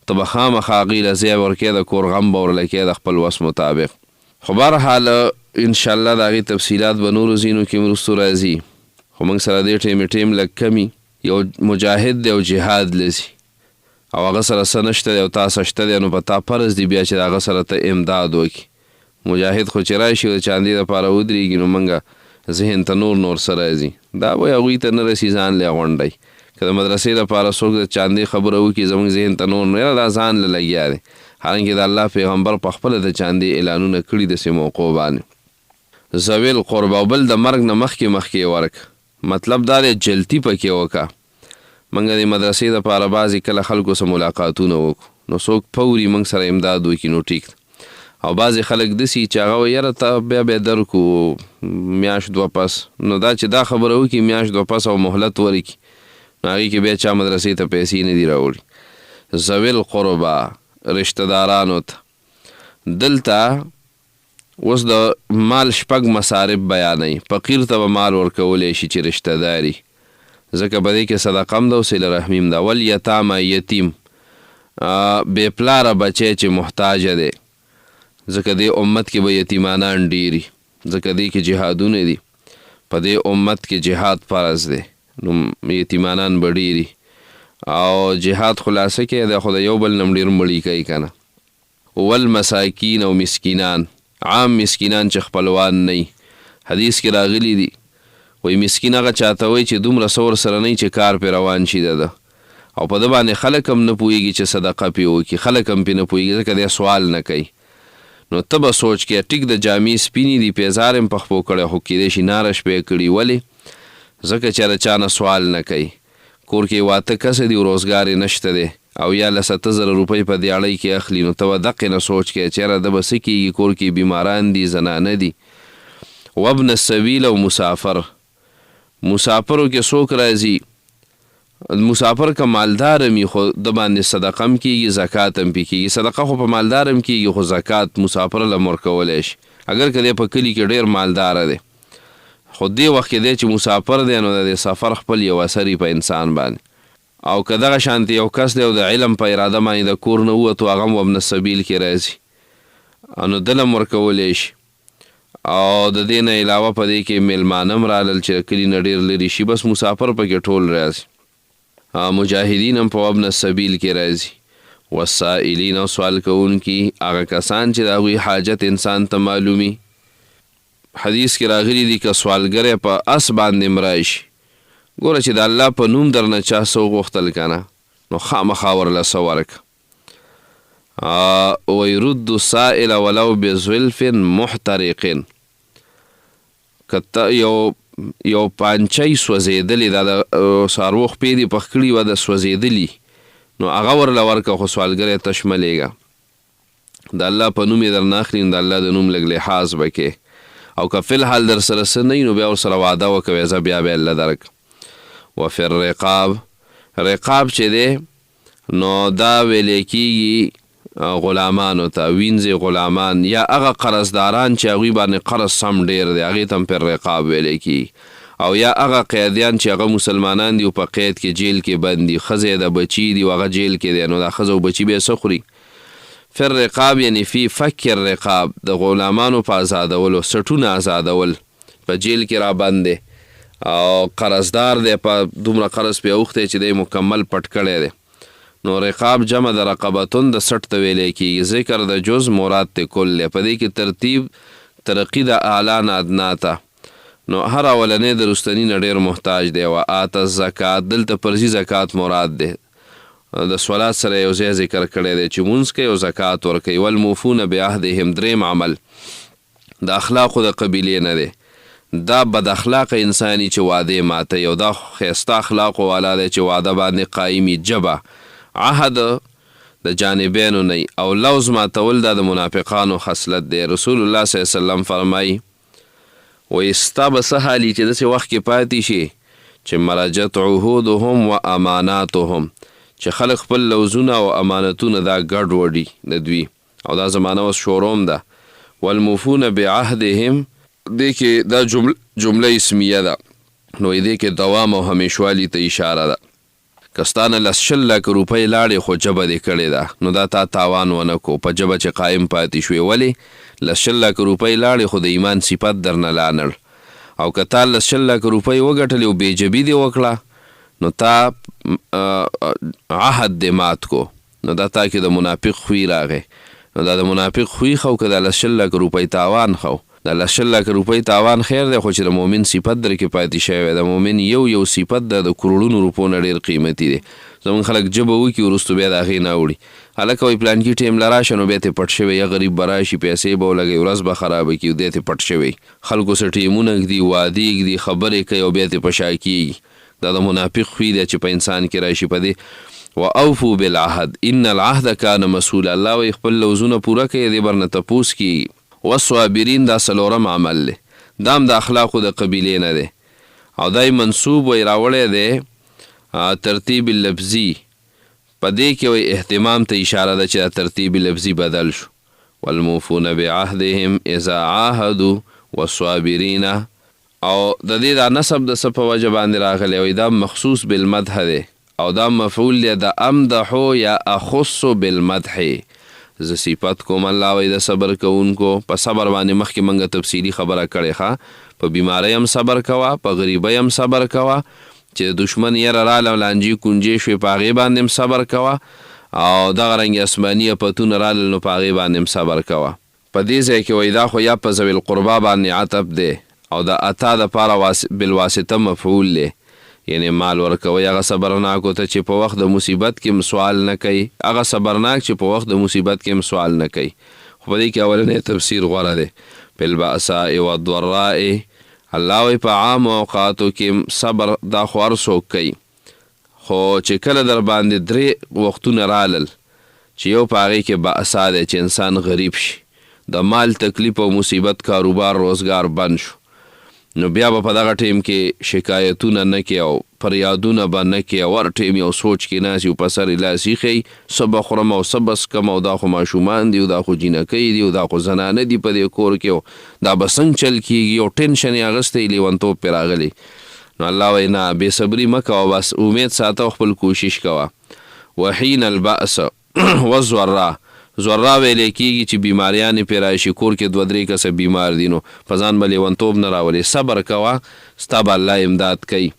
ته به خامخا هغوی له ځای ورکړې، د کور غم به ورله کړې د خپل وس مطابق. خو بهرحال انشاءالله د هغې تفصیلات به نورو ځینو کې وروستو راځي. خو موږ سره دې ټیم لږ کمي. یو مجاهد دی او جهاد لځي او هغه سره څه نشته دی او تا څه شته دی، نو په تا فرض دی بیا چې د هغه سره ته امداد وکړي. مجاهد خو چې راشي د چاندې دپاره ودرېږي، نو موږ ذهن ته نور څه راځي، دا به هغوی ته نه رسي، ځان له غونډئ. که د مدرسې دپاره څوک د چاندې خبره وکړي، زموږ ذهن ته نور نه، دا ځان له لګیا دی. حالانکې د الله پیغمبر په خپله د چاندې اعلانونه کړي داسې موقعو باندې. ذوی القربه، او بل د مرګ نه مخکې ورک، مطلب دا دی جلتي پکې وکړه. موږ د مدرسې دپاره بعضې کله خلکو سره ملاقاتونه وکړو، نو څوک پوري موږ سره امداد وکړي نو ټیک. او بعضې خلک داسې چې هغه وایي یاره ته بیا درکو میاشت دوه پس، نو دا چې دا خبره وکړي میاشت دوه پس او مهلت ورکړي، نو هغې کې بیا چا مدرسې ته پیسې نه دي راوړي. ذوی القربه، رشته دارانو ته. دلته اوس د مال شپږ مصارف بیانوي. فقیر ته به مال ورکولی شي چې رشته داري، ځکه په دې کې صدقه هم ده او صله رحمي هم ده. والیتامه، یتیم، بې پلاره بچی چې محتاجه دی، ځکه دې امت کې به یتیمانان ډېري، ځکه دې کې جهادونه دي، په دې امت کې جهاد فرض دی، نو یتیمانان به ډېري. او جهاد خلاصه کې د خو د یو بل نه ډېر مړي کوي که نه. والمساکین، او مسکینان، عام مسکینان چې خپلوان نه. حدیث کې راغلی دي وایي مسکین هغه چاته وایي چې دومره څه ورسره نه چې کار پرې روان شي ده، او په ده باندې خلک هم نه پوهېږي چې صدقه پرې وکړي، خلک هم پرې نه پوهېږي، ځکه دی سوال نه کوي. نو ته به سوچ کې ټیک د جامې سپینې دي، پیزار هم پخپو کړی، خو کیدای شي ناره شپې کړي. ولې؟ ځکه چې د چا نه سوال نه کوي. کور کې واته کسه دي، روزګار یې نشته دی، او یا له 70,000 روپۍ په دیاړۍ کې اخلي، نو ته به دقې نه سوچ کې چېرې ده به څه کېږي، کور کې بیماران دي، زنانه دي. وابن السبیل، او مسافر. مسافرو کې څوک راځي؟ مسافر که مالدار وي خو د باندې صدقه هم کېږي، زکات هم پې کېږي. صدقه خو په مالدار هم کېږي، خو زکات مسافر له هم ورکولی شي، اگر که دی په کلي کې ډېر مالداره دی. خو دې وخت کې دی چې مسافر دی، نو د سفر خپل یو اثر په انسان باندې. او که دغه شانتې یو کس دی او د علم په اراده باندې د کور نه ووتو، هغه هم وابن السبیل کې راځي، نو دله هم ورکولی شي. او د دې نه علاوه په دې کې میلمانه هم رالل چې کلي نه ډېر لرې شي، بس مسافر پکې ټول راځي. مجاهدین هم په وابن السبیل کې راځي. والسائلین، او سوال کوونکي، هغه کسان چې د هغوی حاجت انسان ته معلومي. حدیث کې راغلی دي که سوالګری په اس باندې مړی شي، ګوره چې د الله په نوم درنه چا څه وغوښتل که نه نو خامخا ورله څه ورکړه. ویرد السائل ولو بزلف محترق، که یو پانچی سوځېدلې دا د څاروو خپې دې پخ کړي وه د سوځېدلي نو هغه ورله ورکړه، خو سوالګری تشملېږه. د الله په نوم یې درنه اخلي نو د الله د نوم لږ لحاظ به کې، او که فی الحال در سره څه نه وي نو بیا ورسره وعده وکوې زه بیا به الله درک. وفي الرقاب، رقاب چې دی نو دا ویلی کېږي غلامانو ته، وینځې غلامان یا هغه قرضداران چې هغوی باندې قرض سم ډېر دی هغې ته هم پر رقاب ویلی کېږي، او یا هغه قیدیان چې هغه مسلمانان دي او په قید کې جیل کې بند دي، ښځې د بچي دي او هغه جیل کې دی نو دا ښځه او بچي به یې څه خوري. فی الرقاب یعنی فی فک الرقاب، د غلامانو په آزادولو، سټونه آزادول، په جیل کې را بند دی او قرضدار دی، په دومره قرض پې اوښتی چې دی مکمل پټ کړی دی. نو رقاب جمع د رقبتون د سټ ته ویلی کېږي. ذکر د جز مراد ته کل دی، په دې کې ترتیب ترقي د اعلی نه ادنا ته، نو هر اولنی د رستني نه ډېر محتاج دی. و آت الزکات، دلته فرضي زکات مراد دی، د صلات سره یو ځای ذکر کړی دی چې مونځ کوي او زکات ورکوي. والموفون بعهدهم، دریم عمل د اخلاقو د قبیلې نه دی، دا بد اخلاقه انساني چې وعدې ماته، او دا ښایسته اخلاقو والا دی چې وعده باندې قایمي. جبه عهد د جانبینو نه، او لوز ماتول دا د منافقانو خصلت دی. رسول الله صلی الله علیه وسلم فرمایي وایي ستا به څه حال چې داسې وخت کې پاتې شي چې مرجت عهودهم و اماناتهم، چې خلک خپل لوزونه او امانتونه دا ګډ وډي د دوی، او دا زمانه اوس شوروم ده. والموفون بعهدهم، دې کې دا جمله اسمیه ده، نو دې کې دوام او همیشوالي ته اشاره ده. که ستانه 100 روپۍ لاړې خو جبه دې کړې ده نو دا تا تاوان ونه کو، په جبه چې قایم پاتې شوې. ولې 100 روپۍ لاړې خو د ایمان صفت درنه لانړ، او که تا 100 روپۍ وګټلې او بېجبي دې وکړه نو تا عهد دې مات کو، نو دا تا کې د منافق خوی راغی. نو دا د منافق خوی خو که د 100 روپۍ تاوان خو د 100 روپۍ تاوان خیر دی، خو چې د مؤمن صفت در کې پاتې شوی، د مؤمن یو صفت د کروڑونو روپو نه ډېر قیمتي دی. زمونږ خلک جبه وکړي وروستو بیا د هغې نه اوړي، هلکه وایي پلانکي ټیم له راشه نو بیا ترې پټ شوی، یا غریب به راشي پیسې به ولګوي، ورځ به خرابه کړي او دی ترې پټ شوی. خلکو سره ټیمونه ږدي، وعدې ږدي، خبرې کوي او بیا ترې په شا کېږي. دا د منافق خوی دی چې په انسان کې راشي. په دې واوفو بالعهد ان العهد کان مسؤولا، الله وایي خپل لوزونه پوره کوي، دې برنه تپوس کېږي. والصابرین، دا څلورم عمل دی، دا هم د اخلاقو د قبیلې نه دی، او دای منصوب وی راوړی دی ترتیب لفظي. په دې کې وی اهتمام ته اشاره ده چې دا ترتیب لفظي بدل شو. والموفون بعهدهم اذا عاهدوا والصابرین، او د دې دا نسب د څه په وجه باندې راغلی وی دا مخصوص بالمدح دی، او دا مفعول دی د امدحو یا اخص بالمدح، زه صفت کوم الله وی د صبر کوونکو. په صبر باندې مخکې موږ تفصیلي خبره کړې ښه، په بیماری هم صبر کوه، په غریبۍ هم صبر کوه، چې دشمن یره راله لانجې کونجې شوې په هغې باندې هم صبر کوه، او دغه رنګې اسماني افتونه رالل نو په هغې باندې هم صبر کوه. په دې ځای کې وایي دا خو یا په ذوي القربا باندې عطف دی، او د اتا دپاره بالواسطه مفعول دی، یعنی مال ورکوي هغه صبرناکو ته چې په وخت د مصیبت کې هم سوال نه کوي، هغه صبرناک چې په وخت د مصیبت کې هم سوال نه کوي. خو په دې کې اولنی تفسیر غوره دی. بالبأساء والضراء، الله وایي په عام اوقاتو کې صبر دا خو هر څوک کوي، خو چې کله در باندې 3 وختونه رالل چې یو په هغې کې بأسا دی چې انسان غریب شي، د مال تکلیف او مصیبت، کاروبار روزګار بند شو، نو بیا به په دغه ټیم کې شکایتونه نه کوي او فریادونه به نه کوي، او هر ټیم یو سوچ کې ناست یو په سر یې لاس ایښی، څه به خورم او څه به څکم، او دا خو ماشومان دي او دا خو جینکۍ دي او دا خو زنانه دي په دې کور کې، او دا به څنګه چل کېږي، او ټینشن یې اخیستی لیونتوب پرې راغلی. نو الله وایي نه، بې صبري مه کوه، بس امید ساته او خپل کوشش کوه. وحین البأس والضرا، ضرا ویلی کېږي چې بیماریانې پرې راشي، کور کې 2-3 کسه بیمار دي، نو په ځان به لیونتوب نه راولي، صبر کوه، ستا به الله امداد کوي.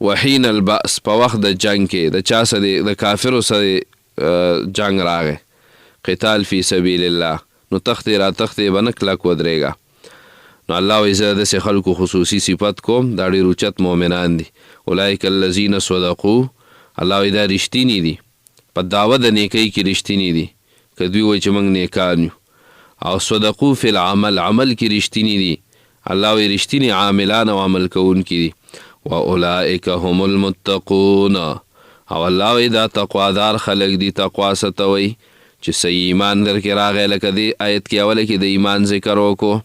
وحین البأس، په وخت د جنگ کې د چا سره د کافرو سره جنگ راغی، قتال فی سبیل الله، نو تختې را تختې به نه کلک ودرېږه. نو الله وایي زه داسې خلکو خصوصي صفت کوم دا ډېر اوچت مؤمنان دي. اولئک الذین صدقوا، الله وایي دا رښتیني دي، په دعوه د نیکۍ کې رښتیني دي. که دوی وایي چې موږ نیکان یو. او صدقو فی العمل، عمل کې رښتیني دي، الله وایي رښتیني عاملان او عمل کوونکي دي. و اولئک هم المتقون، او الله وایي دا تقوادار خلک دي. تقوا څه ته وایي؟ چې صحیح ایمان در کې راغی. لکه دې آیت کې اوله کې د ایمان ذکر وکړو،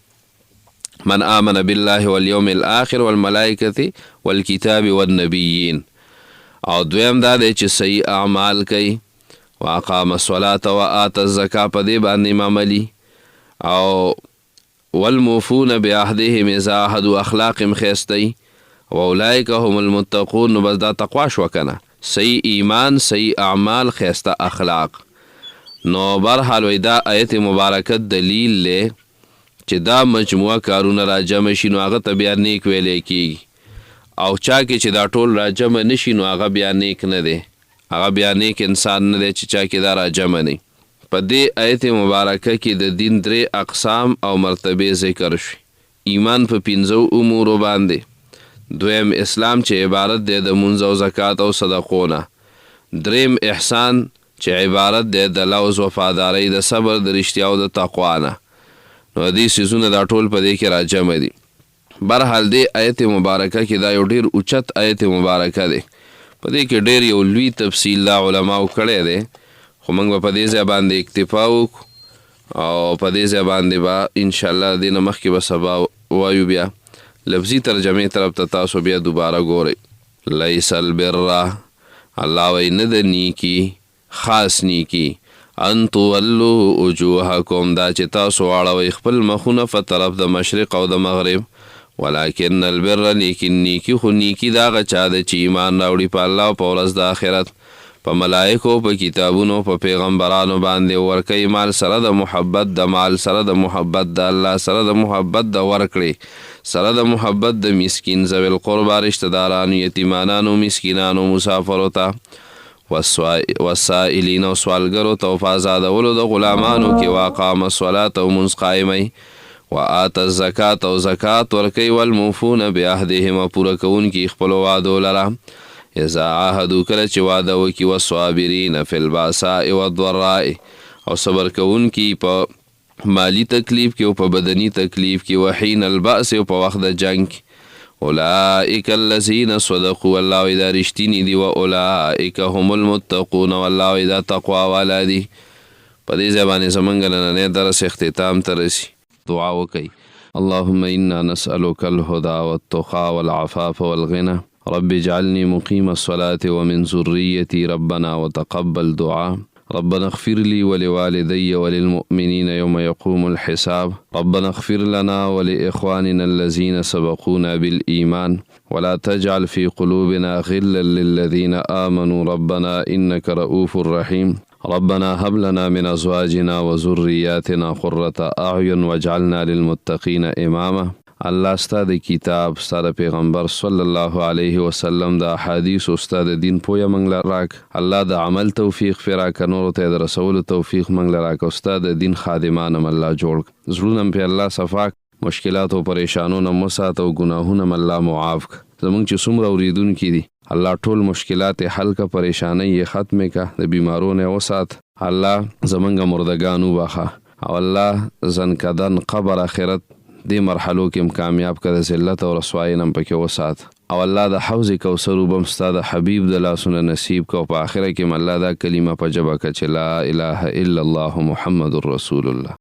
من آمن بالله والیوم الاخر والملائکة والکتاب والنبیین. او دویم دا دی چې صحیح اعمال کوي، واقام الصلاة وآت الزکاة، په دې باندې عملي. او والموفون بعهدهم اذا عاهدوا، اخلاق هم ښایسته. واولئک هم المتقون، نو بس دا تقوا شوه که نه، صحیح ایمان، صحیح اعمال، ښایسته اخلاق. نو برحال وی دا آیت مبارکه دلیل لی چې دا مجموعه کارونه را جمع شي نو هغه ته بیا نیک ویلی کیږي. او چا کې چې دا ټول را جمع نشي نو هغه بیا نیک نه دی، هغه بیا نیک انسان نه دی چې چا کې دا را جمع نه. په دې آیت مبارکه کې د دین 3 اقسام او مرتبې ذکر شي. ایمان په 5 امورو باندې، دویم اسلام چې عبارت دی د منځ او زکات او صدقو نه، دریم احسان چې عبارت دی د لوز وفادارۍ، د صبر، د رښتیا او د تقوا نه. نو دې څیزونه دا ټول په دې کې را جمع دي. برحال دې آیت مبارکه کې دا یو ډېر اوچت آیت مبارکه دی، په دې کې ډېر یو لوی تفصیل دا علماو کړی دی، خو موږ به په دې ځای باندې اکتفا وکړو او په دې ځای باندې به انشاءالله دې نه مخکې به سبا وایو بیا لفظي ترجمې طرف ته تاسو بیا دوباره ګورئ. لیس البر، الله وایي نه د نیکي، خاص نیکی، ان تولو وجوهکم، دا چې تاسو واړوئ خپل مخونه په طرف د مشرق او د مغرب، ولکن البر، لیکن نیکی خو نیکی دا هغه چا ده چې ایمان راوړي په الله او په ورځ د آخرت، په ملایکو، په کتابونو، په پیغمبرانو باندې، ورکوي مال سره د محبت د مال، سره د محبت د الله، سره د محبت د ورکړې، سره د محبت د مسکین، ذوی القربا، رشته دارانو، یتیمانانو، مسکینانو، مسافرو ته، والسائلین او سوالګرو ته، په آزادولو د غلامانو کې، واقام الصلاة او منځ قایموي، وآت الزکات او زکات ورکوي، والموفون بعهدهم او پوره کوونکي خپلو وعدو لره، اذا عاهدوا کله چې واده وکړي، والصابرین فی البأساء والضراء او صبر کوونکي په مالی تکلیف کې او په بدني تکلیف کې، وحین البأس او په وخت د جنګ کې. اولئک الذین صدقوا، الله وایي دا رښتیني دي، و اولئک هم المتقون، والله وایي دا تقوا والا دي. په دې ځای باندې زموږ نننی درس اختتام ته رسي. دعا وکئ. اللهم انا نسألك الهدى والتقى والعفاف والغنى، رب اجعلني مقيم الصلاة ومن ذريتي، ربنا وتقبل دعاء، ربنا اغفر لي ولوالدي وللمؤمنين يوم يقوم الحساب، ربنا اغفر لنا ولإخواننا الذين سبقونا بالإيمان، ولا تجعل في قلوبنا غلا للذين آمنوا، ربنا إنك رؤوف رحيم، ربنا هب لنا من أزواجنا وذرياتنا قرة أعين واجعلنا للمتقين إماما. الله ستا د کتاب، ستا د پیغمبر صلی الله علیه وسلم د احادیث او ستا د دین پویه موږ له راک. الله د عمل توفیق پرې راکه، نورو ته د رسولو توفیق موږ له راکه، او ستا د دین خادمان هم الله جوړ کړه. زړونه هم پرې الله صفا کړه، مشکلات او پریشانونه مو ساته او ګناهونه هم الله معاف کړه. زموږ چې څومره اورېدونکي دي الله ټول مشکلات یې حل کړه، پریشانۍ یې ختمې کړه، د بیمارونو یې وسات. الله زموږ مردګان وبخه، او الله زنکدن قبر آخرت دې مرحلو کې هم کامیاب کړه، د ذلت او رسوایۍ نه هم پکې وسات، او الله د حوض کوثر اوبه هم ستا د حبیب د لاسونه نصیب کړه، او په آخره کې هم الله دا کلمه په ژبه کړه چې لا اله الا الله محمد رسول الله.